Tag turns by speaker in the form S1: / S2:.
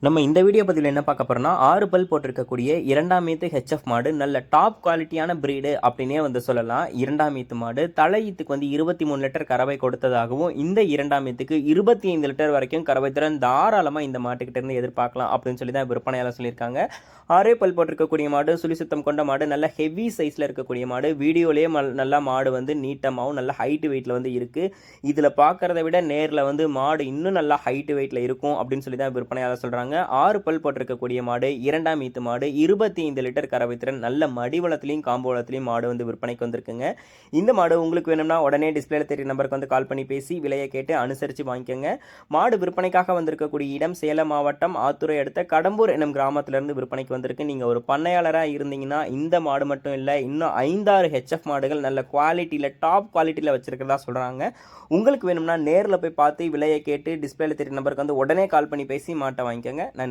S1: நம்ம இந்த வீடியோ பதிவில் என்ன பார்க்க போறோம்னா 6 பல் போட்டிருக்கக்கூடிய இரண்டாம் ஈத்து ஹெச்எஃப் மாடு நல்ல டாப் குவாலிட்டியான பிரீடு அப்படின்னே வந்து சொல்லலாம். இரண்டாம் ஈத்து மாடு தலையீத்துக்கு வந்து 23 லிட்டர் கறவை கொடுத்ததாகவும் இந்த இரண்டாம் ஈத்துக்கு 25 லிட்டர் வரைக்கும் கறவை திறன் தாராளமாக இந்த மாட்டுக்கிட்ட இருந்து எதிர்பார்க்கலாம் அப்படின்னு சொல்லி தான் விற்பனையாளர் சொல்லியிருக்காங்க. 6 பல் போட்டிருக்கக்கூடிய மாடு சுழி சுத்தம் கொண்ட மாடு நல்ல ஹெவி சைஸில் இருக்கக்கூடிய மாடு. வீடியோலேயே நல்லா மாடு வந்து நீட்டமாகவும் நல்ல ஹைட்டு வெயிட்டில் வந்து இருக்குது. இதில் பார்க்குறத விட நேரில் வந்து மாடு இன்னும் நல்லா ஹைட்டு வெயிட்டில் இருக்கும் அப்படின்னு சொல்லி தான் விற்பனையாளர் சொல்கிறாங்க. 6 பல் போட்டிருக்கக்கூடிய மாடு இரண்டாம் ஈத்து மாடு 25 லிட்டர் கறவை திறன் நல்ல மடிவளத்திலையும் காம்புவளத்திலையும் மாடு வந்து விற்பனைக்கு வந்திருக்குங்க. இந்த மாடு உங்களுக்கு வேணும்னா உடனே டிஸ்பிளேல தெரிய நம்பருக்கு வந்து கால் பண்ணி பேசி விலையை கேட்டு அனுசரித்து வாங்கிக்கோங்க. மாடு விற்பனைக்காக வந்திருக்கக்கூடிய இடம் சேலம் மாவட்டம் ஆத்துறை அடுத்த கடம்பூர் என்னும் கிராமத்திலிருந்து விற்பனைக்கு வந்திருக்கு. நீங்கள் ஒரு பண்ணையாளராக இருந்தீங்கன்னா இந்த மாடு மட்டும் இல்லை, இன்னும் 5-6 ஹெச்எஃப் மாடுகள் நல்ல குவாலிட்டியில் டாப் குவாலிட்டியில் வச்சிருக்கிறதா சொல்கிறாங்க. உங்களுக்கு வேணும்னா நேரில் போய் பார்த்து விலையை கேட்டு டிஸ்பிளேல தெரிய நம்பருக்கு வந்து உடனே கால் பண்ணி பேசி மாட்டை வாங்கிக்கோங்க. நன்றி.